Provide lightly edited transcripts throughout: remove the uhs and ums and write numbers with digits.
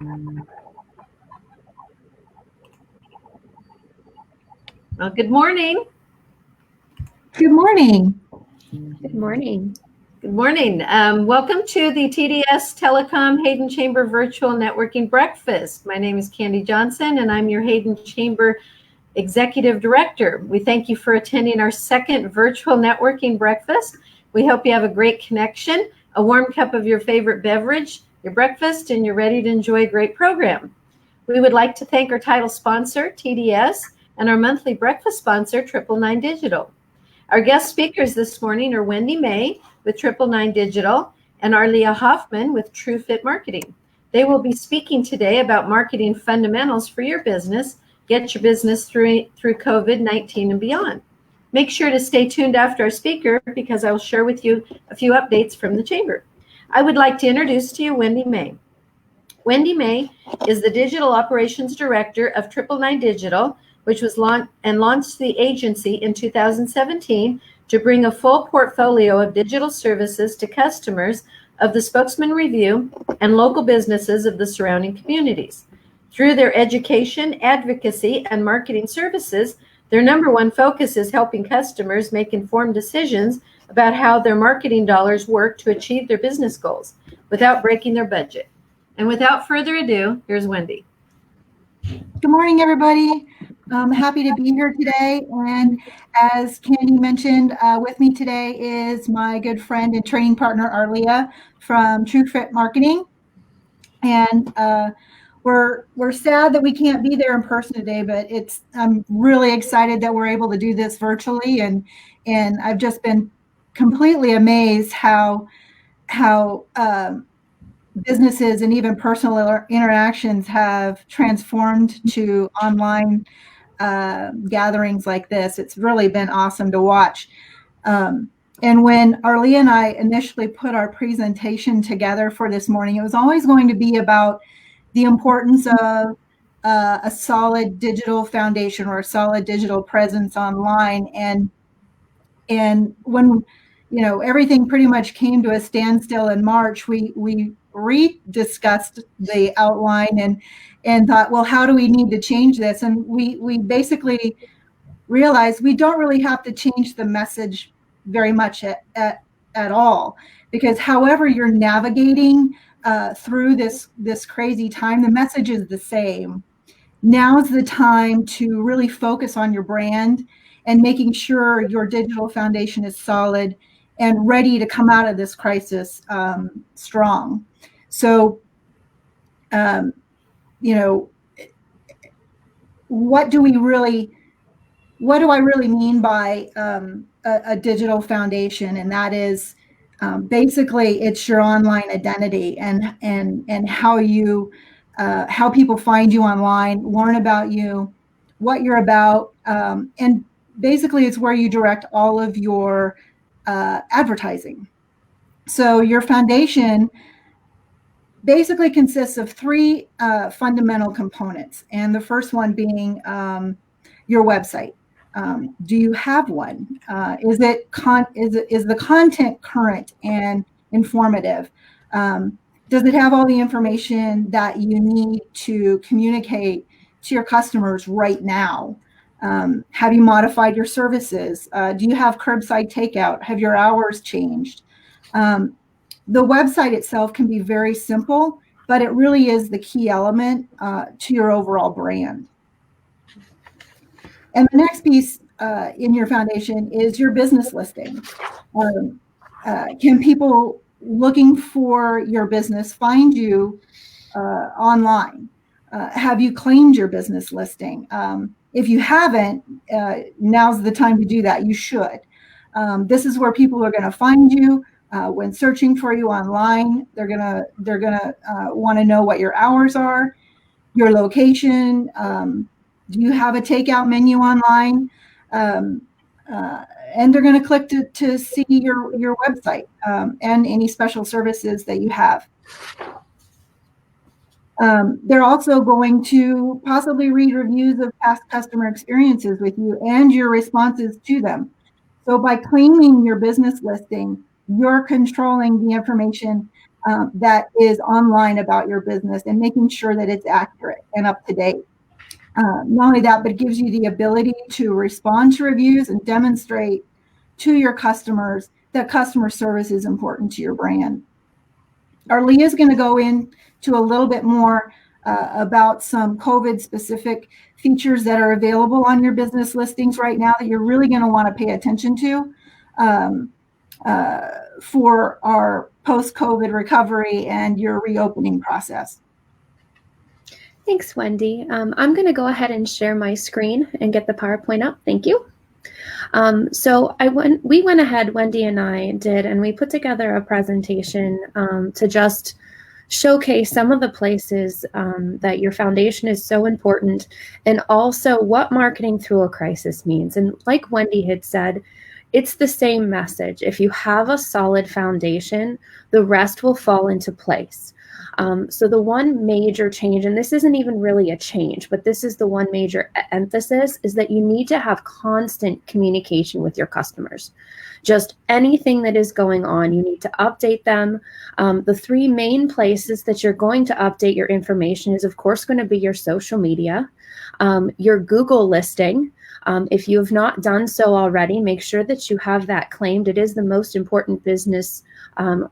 Well, good morning. Good morning. Good morning. Good morning. Welcome to the TDS Telecom Hayden Chamber Virtual Networking Breakfast. My name is Candy Johnson, and I'm your Hayden Chamber Executive Director. We thank you for attending our second virtual networking breakfast. We hope you have a great connection, a warm cup of your favorite beverage, your breakfast, and you're ready to enjoy a great program. We would like to thank our title sponsor, TDS, and our monthly breakfast sponsor, 999 Digital. Our guest speakers this morning are Wendy May with 999 Digital and Arlea Hoffman with TrueFit Marketing. They will be speaking today about marketing fundamentals for your business. Get your business through COVID-19 and beyond. Make sure to stay tuned after our speaker because I will share with you a few updates from the chamber. I would like to introduce to you Wendy May. Wendy May is the Digital Operations Director of 999 Digital, which was launched the agency in 2017 to bring a full portfolio of digital services to customers of the Spokesman Review and local businesses of the surrounding communities. Through their education, advocacy, and marketing services, their number one focus is helping customers make informed decisions about how their marketing dollars work to achieve their business goals without breaking their budget. And without further ado, here's Wendy. Good morning, everybody. I'm happy to be here today. And as Candy mentioned, with me today is my good friend and training partner, Arlea from TrueFit Marketing. And we're sad that we can't be there in person today, but I'm really excited that we're able to do this virtually. And I've just been completely amazed how businesses and even personal interactions have transformed to online gatherings like this. It's really been awesome to watch. And when Arlea and I initially put our presentation together for this morning, it was always going to be about the importance of a solid digital foundation or a solid digital presence online. And when everything pretty much came to a standstill in March, we rediscussed the outline and thought, well, how do we need to change this? And we basically realized we don't really have to change the message very much at all, because however you're navigating through this crazy time, the message is the same. Now's the time to really focus on your brand and making sure your digital foundation is solid and ready to come out of this crisis strong. So, what do I really mean by a digital foundation? And that is basically it's your online identity and how people find you online, learn about you, what you're about, and basically it's where you direct all of your advertising. So your foundation basically consists of three fundamental components, and the first one being your website. Do you have one? Is the content current and informative? Does it have all the information that you need to communicate to your customers right now? Have you modified your services? Do you have curbside takeout? Have your hours changed? The website itself can be very simple, but it really is the key element to your overall brand. And the next piece in your foundation is your business listing. Can people looking for your business find you online? Have you claimed your business listing? If you haven't, now's the time to do that. You should. This is where people are going to find you when searching for you online. They're gonna want to know what your hours are, your location. Do you have a takeout menu online? And they're going to click to see your website and any special services that you have. They're also going to possibly read reviews of past customer experiences with you and your responses to them. So by claiming your business listing, you're controlling the information that is online about your business and making sure that it's accurate and up to date. Not only that, but it gives you the ability to respond to reviews and demonstrate to your customers that customer service is important to your brand. Arlea is going to go into a little bit more about some COVID-specific features that are available on your business listings right now that you're really going to want to pay attention to for our post-COVID recovery and your reopening process. Thanks, Wendy. I'm going to go ahead and share my screen and get the PowerPoint up. Thank you. So we went ahead, Wendy and I did, and we put together a presentation to just showcase some of the places that your foundation is so important, and also what marketing through a crisis means. And like Wendy had said, it's the same message. If you have a solid foundation, the rest will fall into place. So the one major change, and this isn't even really a change, but this is the one major emphasis, is that you need to have constant communication with your customers. Just anything that is going on, you need to update them. The three main places that you're going to update your information is, of course, going to be your social media, your Google listing. If you have not done so already, make sure that you have that claimed. It is the most important business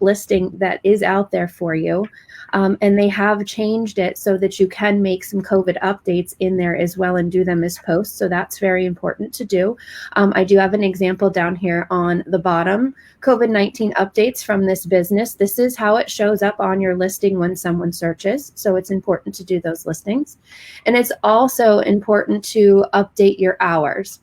listing that is out there for you. And they have changed it so that you can make some COVID updates in there as well and do them as posts. So that's very important to do. I do have an example down here on the bottom, COVID-19 updates from this business. This is how it shows up on your listing when someone searches. So it's important to do those listings. And it's also important to update your hours.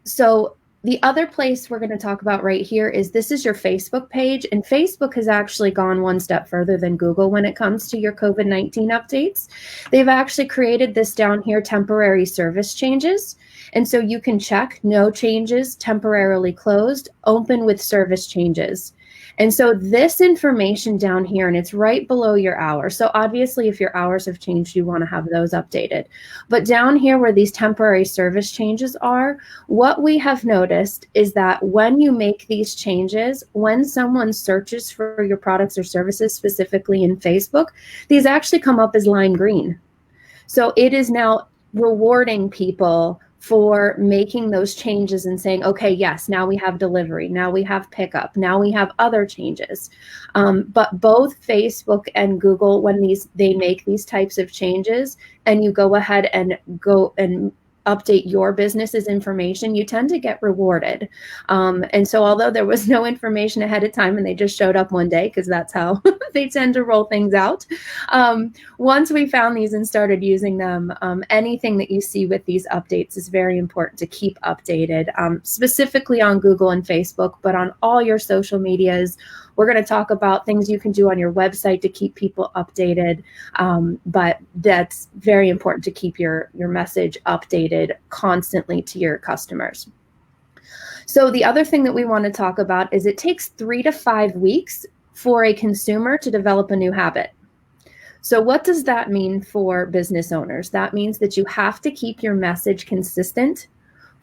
So the other place we're going to talk about right here is this is your Facebook page, and Facebook has actually gone one step further than Google when it comes to your COVID-19 updates. They've actually created this down here, temporary service changes. And so you can check no changes, temporarily closed, open with service changes. And so this information down here, and it's right below your hours. So obviously if your hours have changed, you want to have those updated. But down here where these temporary service changes are, what we have noticed is that when you make these changes, when someone searches for your products or services, specifically in Facebook, these actually come up as lime green. So it is now rewarding people for making those changes and saying, okay, yes, now we have delivery, now we have pickup, now we have other changes. But both Facebook and Google, when they make these types of changes and you go ahead and go and update your business's information, you tend to get rewarded. And so although there was no information ahead of time and they just showed up one day, because that's how they tend to roll things out, once we found these and started using them, anything that you see with these updates is very important to keep updated, specifically on Google and Facebook, but on all your social medias. We're going to talk about things you can do on your website to keep people updated, but that's very important to keep your message updated constantly to your customers. So the other thing that we want to talk about is it takes 3 to 5 weeks for a consumer to develop a new habit. So what does that mean for business owners? That means that you have to keep your message consistent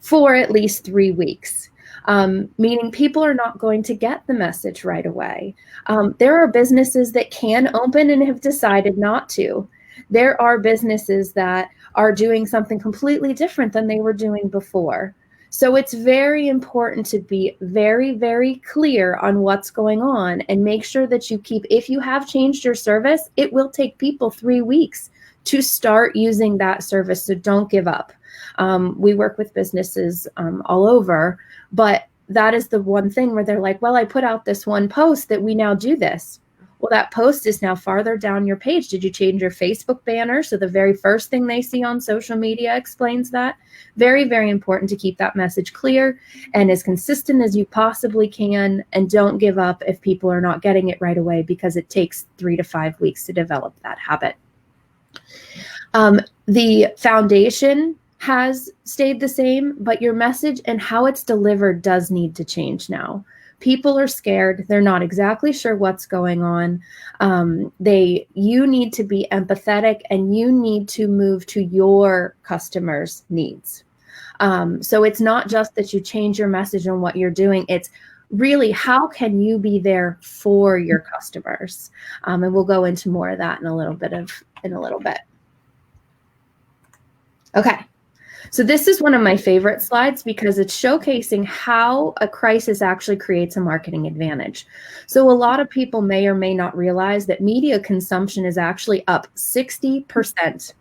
for at least 3 weeks. Meaning people are not going to get the message right away. There are businesses that can open and have decided not to. There are businesses that are doing something completely different than they were doing before. So it's very important to be very, very clear on what's going on and make sure that you keep, if you have changed your service, it will take people 3 weeks to start using that service. So don't give up. We work with businesses all over, but that is the one thing where they're like, well, I put out this one post that we now do this. Well, that post is now farther down your page. Did you change your Facebook banner? So the very first thing they see on social media explains that. Very, very important to keep that message clear and as consistent as you possibly can. And don't give up if people are not getting it right away, because it takes 3 to 5 weeks to develop that habit. The foundation has stayed the same, but your message and how it's delivered does need to change now. People are scared. They're not exactly sure what's going on. You need to be empathetic and you need to move to your customers' needs. So it's not just that you change your message on what you're doing. It's really, how can you be there for your customers? And we'll go into more of that in a little bit. Okay. So this is one of my favorite slides because it's showcasing how a crisis actually creates a marketing advantage. So a lot of people may or may not realize that media consumption is actually up 60%,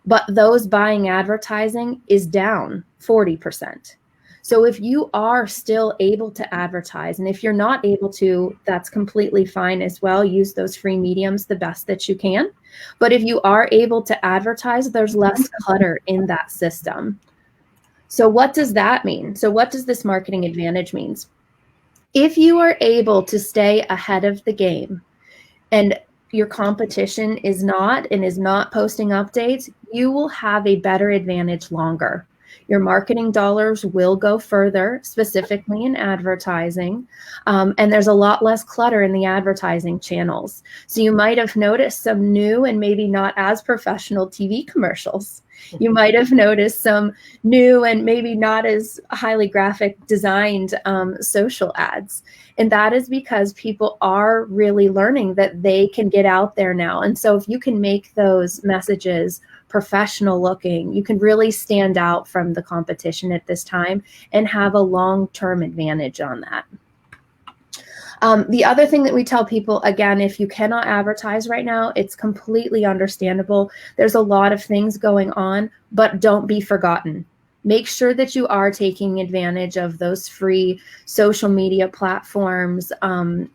but those buying advertising is down 40%. So if you are still able to advertise, and if you're not able to, that's completely fine as well. Use those free mediums the best that you can. But if you are able to advertise, there's less clutter in that system. So what does that mean? So what does this marketing advantage mean? If you are able to stay ahead of the game and your competition is not posting updates, you will have a better advantage longer. Your marketing dollars will go further, specifically in advertising, and there's a lot less clutter in the advertising channels. So you might have noticed some new and maybe not as professional TV commercials. You might have noticed some new and maybe not as highly graphic designed social ads. And that is because people are really learning that they can get out there now. And so if you can make those messages professional looking, you can really stand out from the competition at this time and have a long-term advantage on that. The other thing that we tell people, again, if you cannot advertise right now, it's completely understandable. There's a lot of things going on, but don't be forgotten. Make sure that you are taking advantage of those free social media platforms,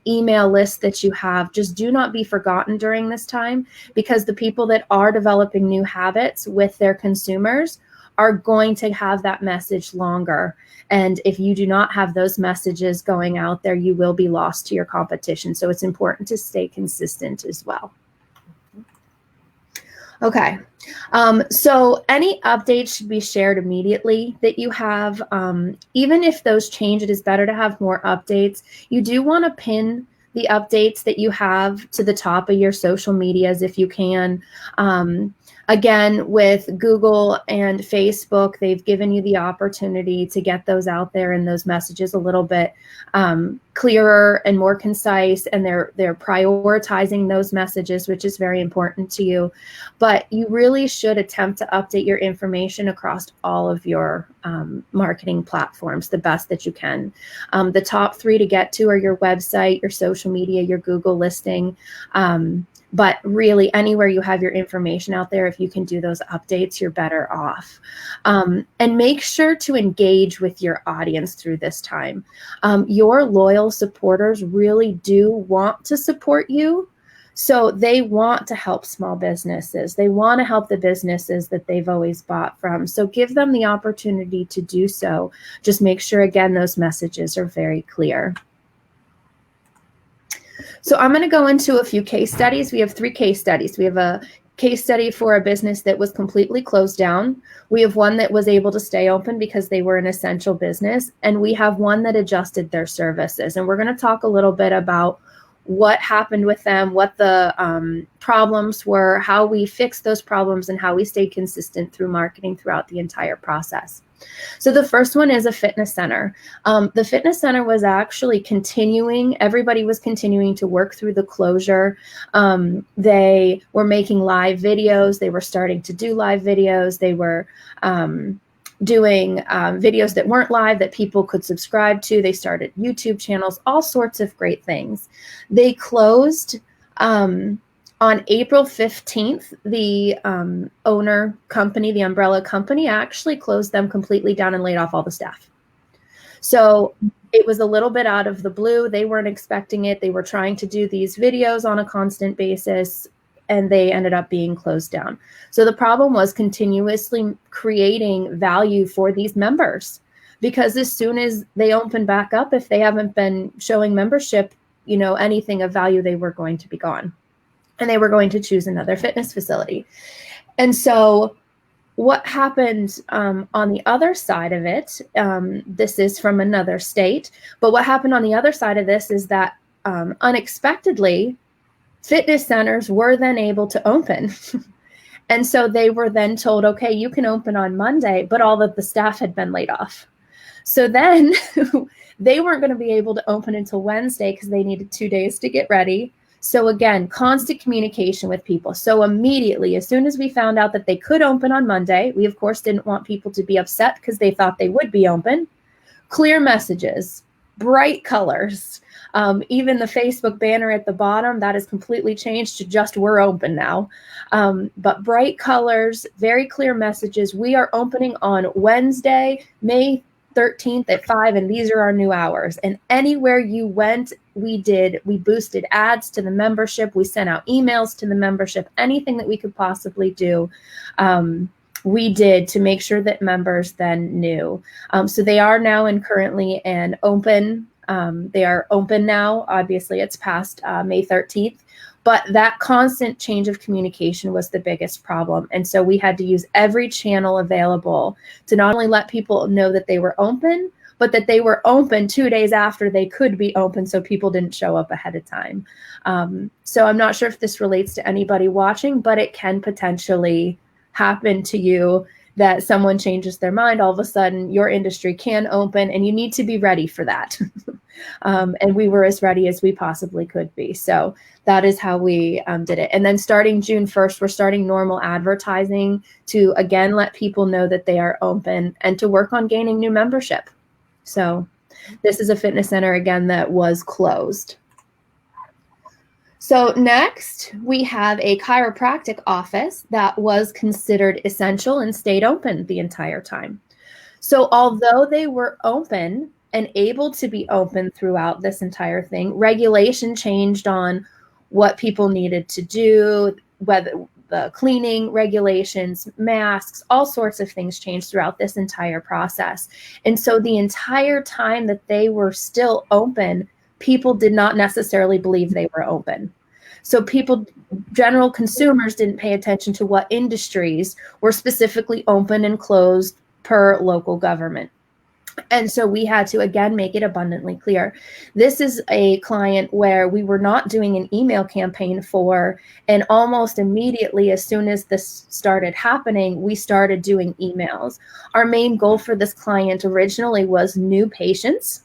email lists that you have. Just do not be forgotten during this time, because the people that are developing new habits with their consumers are going to have that message longer. And if you do not have those messages going out there, you will be lost to your competition. So it's important to stay consistent as well. Okay, so any updates should be shared immediately that you have. Even if those change, it is better to have more updates. You do want to pin the updates that you have to the top of your social medias if you can. Again, with Google and Facebook, they've given you the opportunity to get those out there and those messages a little bit clearer and more concise, and they're prioritizing those messages, which is very important to you. But you really should attempt to update your information across all of your marketing platforms the best that you can. The top 3 to get to are your website, your social media, your Google listing. But really, anywhere you have your information out there, if you can do those updates, you're better off. And make sure to engage with your audience through this time. Your loyal supporters really do want to support you. So they want to help small businesses. They want to help the businesses that they've always bought from. So give them the opportunity to do so. Just make sure, again, those messages are very clear. So I'm going to go into a few case studies. We have 3 case studies. We have a case study for a business that was completely closed down. We have one that was able to stay open because they were an essential business. And we have one that adjusted their services. And we're going to talk a little bit about what happened with them, what the problems were, how we fixed those problems, and how we stayed consistent through marketing throughout the entire process. So the first one is a fitness center. The fitness center was actually everybody was continuing to work through the closure. They were making live videos. They were starting to do live videos. They were doing videos that weren't live that people could subscribe to. They started YouTube channels, all sorts of great things. They closed on April 15th, the owner company, the umbrella company, actually closed them completely down and laid off all the staff. So it was a little bit out of the blue. They weren't expecting it. They were trying to do these videos on a constant basis, and they ended up being closed down. So the problem was continuously creating value for these members, because as soon as they open back up, if they haven't been showing membership, anything of value, they were going to be gone. And they were going to choose another fitness facility. And so what happened on the other side of it, this is from another state, but what happened on the other side of this is that unexpectedly, fitness centers were then able to open. And so they were then told, okay, you can open on Monday, but all of the staff had been laid off. So then they weren't going to be able to open until Wednesday because they needed 2 days to get ready. So again, constant communication with people. So immediately, as soon as we found out that they could open on Monday, we of course didn't want people to be upset because they thought they would be open. Clear messages, bright colors, even the Facebook banner at the bottom, that has completely changed to just we're open now. But bright colors, very clear messages. We are opening on Wednesday, May 13th at 5, and these are our new hours. And anywhere you went, we boosted ads to the membership. We sent out emails to the membership, anything that we could possibly do. We did to make sure that members then knew. So they are now currently an open. They are open now. Obviously, it's past May 13th. But that constant change of communication was the biggest problem. And so we had to use every channel available to not only let people know that they were open, but that they were open 2 days after they could be open so people didn't show up ahead of time. So I'm not sure if this relates to anybody watching, but it can potentially happen to you that someone changes their mind. All of a sudden, your industry can open and you need to be ready for that. And we were as ready as we possibly could be. So that is how we did it. And then starting June 1st, we're starting normal advertising to, again, let people know that they are open and to work on gaining new membership. So this is a fitness center, again, that was closed. So next, we have a chiropractic office that was considered essential and stayed open the entire time. So although they were open and able to be open throughout this entire thing, regulation changed on what people needed to do, whether the cleaning regulations, masks, all sorts of things changed throughout this entire process. And so the entire time that they were still open, people did not necessarily believe they were open. So people, general consumers, didn't pay attention to what industries were specifically open and closed per local government. And so we had to, again, make it abundantly clear. This is a client where we were not doing an email campaign for, and almost immediately, as soon as this started happening, we started doing emails. Our main goal for this client originally was new patients,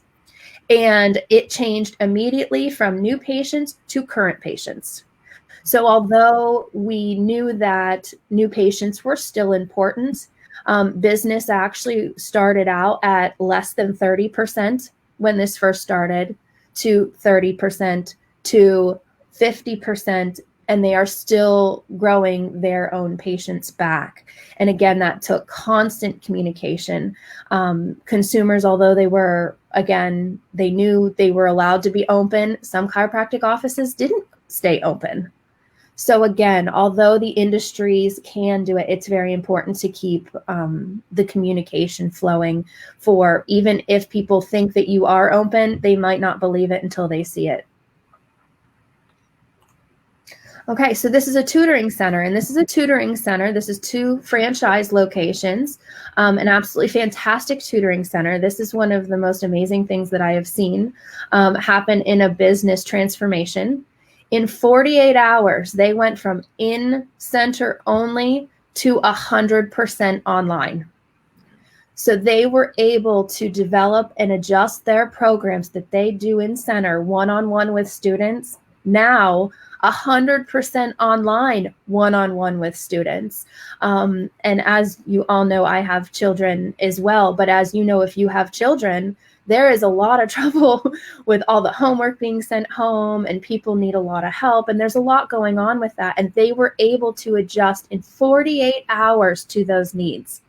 and it changed immediately from new patients to current patients. So although we knew that new patients were still important, business actually started out at less than 30% when this first started, to 30%, to 50%, and they are still growing their own patients back. And again, that took constant communication. Consumers, although they were, again, they knew they were allowed to be open, some chiropractic offices didn't stay open. So again, although the industries can do it, it's very important to keep the communication flowing, for even if people think that you are open, they might not believe it until they see it. Okay, so this is a tutoring center, and this is a tutoring center. This is 2 franchise locations, an absolutely fantastic tutoring center. This is one of the most amazing things that I have seen happen in a business transformation. In 48 hours, they went from in-center only to 100% online. So they were able to develop and adjust their programs that they do in center one-on-one with students, now 100% online one-on-one with students. And as you all know, I have children as well. But as you know, if you have children, there is a lot of trouble with all the homework being sent home, and people need a lot of help. And there's a lot going on with that. And they were able to adjust in 48 hours to those needs.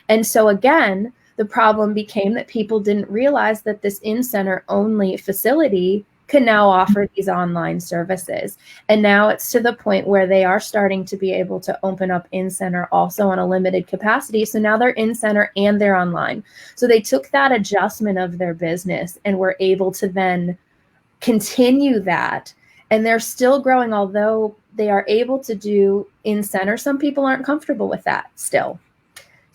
And so again, the problem became that people didn't realize that this in-center only facility can now offer these online services. And now it's to the point where they are starting to be able to open up in-center also on a limited capacity. So now they're in-center and they're online. So they took that adjustment of their business and were able to then continue that. And they're still growing, although they are able to do in-center. Some people aren't comfortable with that still.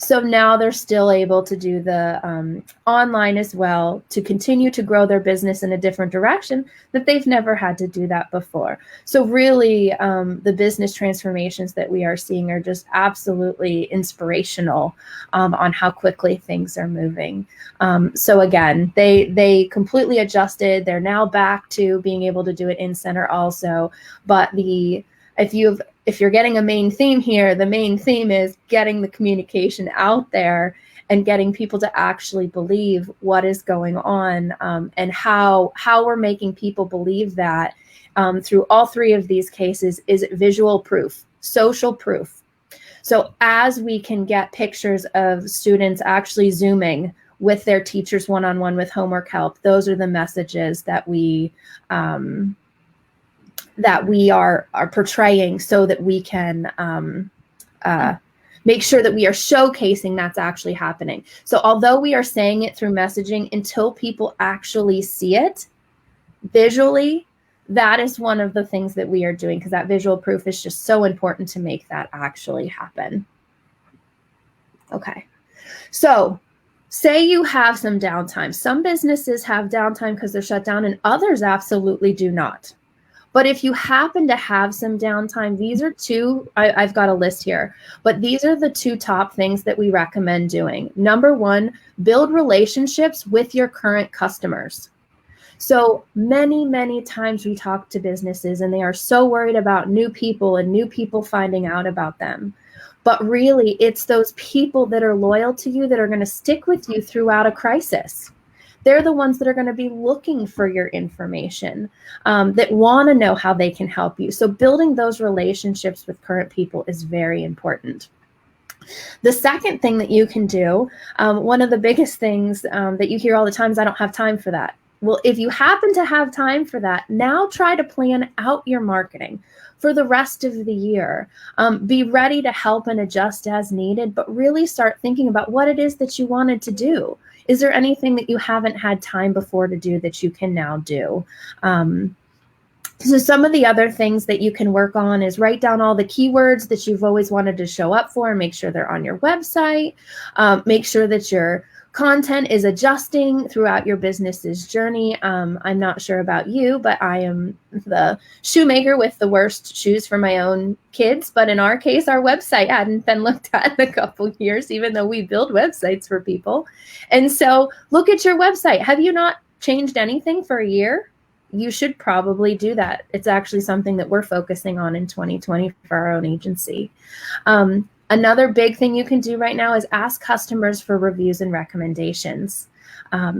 So now they're still able to do the online as well to continue to grow their business in a different direction that they've never had to do that before. So really, the business transformations that we are seeing are just absolutely inspirational on how quickly things are moving. So again, they completely adjusted. They're now back to being able to do it in center also. But if you're getting a main theme here, the main theme is getting the communication out there and getting people to actually believe what is going on, and how we're making people believe that through all three of these cases is visual proof, social proof. So as we can get pictures of students actually Zooming with their teachers one-on-one with homework help, those are the messages that we are portraying, so that we can make sure that we are showcasing that's actually happening. So although we are saying it through messaging, until people actually see it visually, that is one of the things that we are doing, because that visual proof is just so important to make that actually happen. Okay, so say you have some downtime. Some businesses have downtime because they're shut down, and others absolutely do not. But if you happen to have some downtime, these are two, I've got a list here, but these are the two top things that we recommend doing. Number one, build relationships with your current customers. So many, many times we talk to businesses and they are so worried about new people and new people finding out about them. But really, it's those people that are loyal to you that are going to stick with you throughout a crisis. They're the ones that are going to be looking for your information, that want to know how they can help you. So building those relationships with current people is very important. The second thing that you can do, one of the biggest things that you hear all the time is, I don't have time for that. Well, if you happen to have time for that, now try to plan out your marketing for the rest of the year. Be ready to help and adjust as needed, but really start thinking about what it is that you wanted to do. Is there anything that you haven't had time before to do that you can now do? So some of the other things that you can work on is write down all the keywords that you've always wanted to show up for and make sure they're on your website. Make sure that your content is adjusting throughout your business's journey. I'm not sure about you, but I am the shoemaker with the worst shoes for my own kids. But in our case, our website hadn't been looked at in a couple years, even though we build websites for people. And so look at your website. Have you not changed anything for a year? You should probably do that. It's actually something that we're focusing on in 2020 for our own agency. Another big thing you can do right now is ask customers for reviews and recommendations.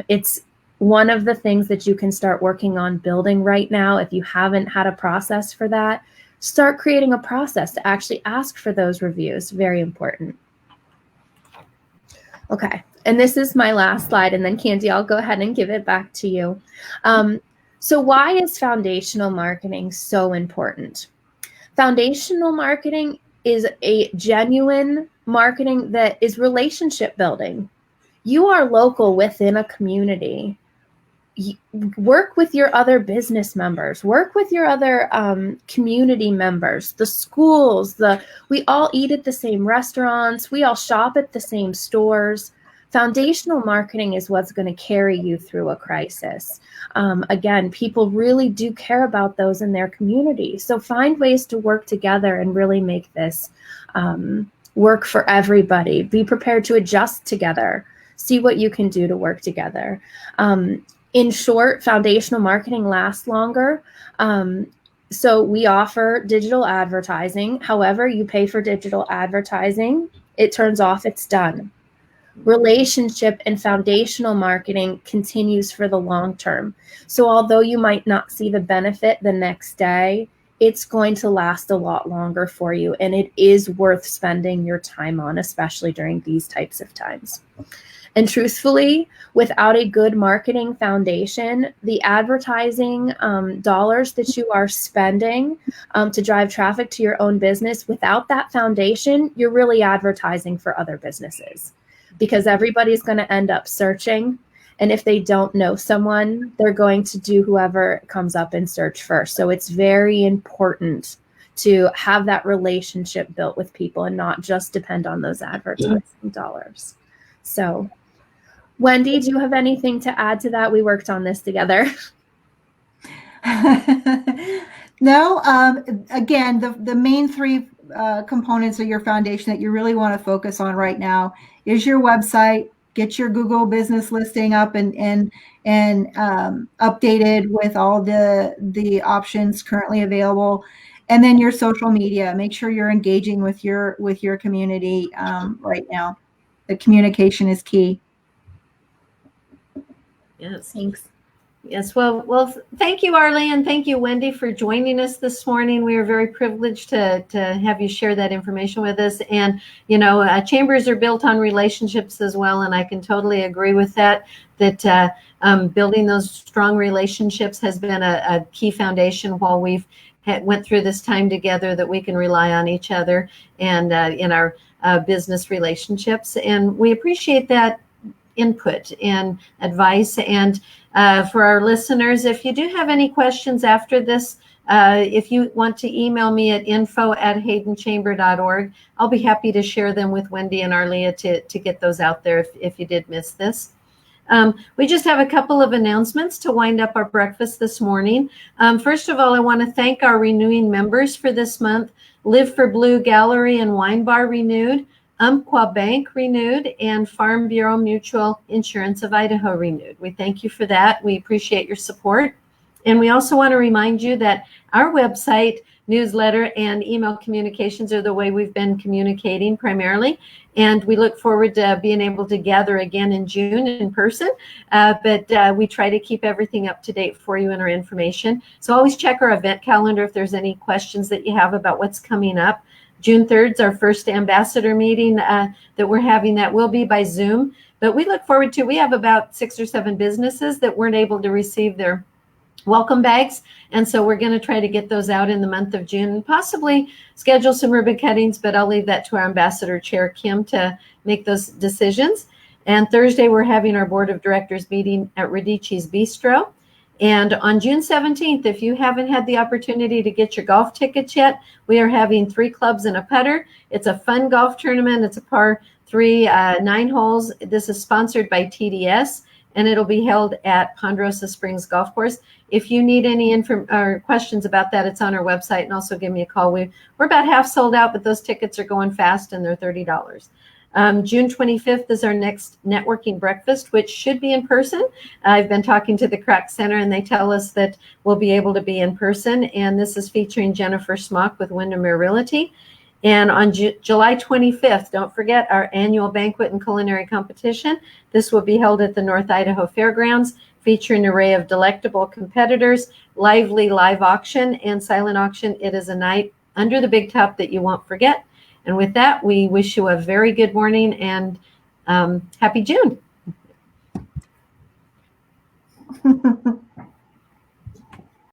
It's one of the things that you can start working on building right now. If you haven't had a process for that, start creating a process to actually ask for those reviews. Very important. Okay, and this is my last slide, and then Candy, I'll go ahead and give it back to you. So why is foundational marketing so important? Foundational marketing is a genuine marketing that is relationship building. You are local within a community. Work with your other business members, work with your other community members, the schools, we all eat at the same restaurants, we all shop at the same stores. Foundational marketing is what's going to carry you through a crisis. Again, people really do care about those in their community. So find ways to work together and really make this work for everybody. Be prepared to adjust together. See what you can do to work together. In short, foundational marketing lasts longer. So we offer digital advertising. However, you pay for digital advertising, it turns off, it's done. Relationship and foundational marketing continues for the long term. So although you might not see the benefit the next day, it's going to last a lot longer for you. And it is worth spending your time on, especially during these types of times. And truthfully, without a good marketing foundation, the advertising dollars that you are spending to drive traffic to your own business, without that foundation, you're really advertising for other businesses. Because everybody's going to end up searching. And if they don't know someone, they're going to do whoever comes up in search first. So it's very important to have that relationship built with people and not just depend on those advertising dollars. So, Wendy, do you have anything to add to that? We worked on this together. No, again, the main three components of your foundation that you really want to focus on right now is your website. Get your Google business listing up and updated with all the options currently available, and then your social media. Make sure you're engaging with your community right now. The communication is key. Yes. Thanks. Yes, well, thank you, Arlea, and thank you, Wendy, for joining us this morning. We are very privileged to have you share that information with us. And, you know, chambers are built on relationships as well, and I can totally agree with that, building those strong relationships has been a key foundation while we've went through this time together, that we can rely on each other and in our business relationships. And we appreciate that input and advice. And for our listeners, if you do have any questions after this, if you want to email me at info@haydenchamber.org, I'll be happy to share them with Wendy and Arlea to get those out there if you did miss this. We just have a couple of announcements to wind up our breakfast this morning. First of all, I want to thank our renewing members for this month. Live for Blue Gallery and Wine Bar renewed, Umpqua Bank renewed, and Farm Bureau Mutual Insurance of Idaho renewed. We thank you for that. We appreciate your support. And we also want to remind you that our website, newsletter, and email communications are the way we've been communicating primarily. And we look forward to being able to gather again in June in person. But we try to keep everything up to date for you in our information. So always check our event calendar if there's any questions that you have about what's coming up. June 3rd is our first ambassador meeting that we're having. That will be by Zoom. But we look forward to, we have about 6 or 7 businesses that weren't able to receive their welcome bags. And so we're going to try to get those out in the month of June, and possibly schedule some ribbon cuttings, but I'll leave that to our ambassador chair, Kim, to make those decisions. And Thursday, we're having our board of directors meeting at Radici's Bistro. And on June 17th, if you haven't had the opportunity to get your golf tickets yet, we are having 3 clubs and a putter. It's a fun golf tournament. It's a par 3, 9 holes. This is sponsored by TDS, and it'll be held at Ponderosa Springs Golf Course. If you need any questions about that, it's on our website, and also give me a call. We're about half sold out, but those tickets are going fast, and they're $30. June 25th is our next networking breakfast, which should be in person. I've been talking to the Crack Center, and they tell us that we'll be able to be in person. And this is featuring Jennifer Smock with Windermere Realty. And on July 25th, don't forget our annual banquet and culinary competition. This will be held at the North Idaho Fairgrounds, featuring an array of delectable competitors, lively live auction, and silent auction. It is a night under the big top that you won't forget. And with that, we wish you a very good morning and happy June.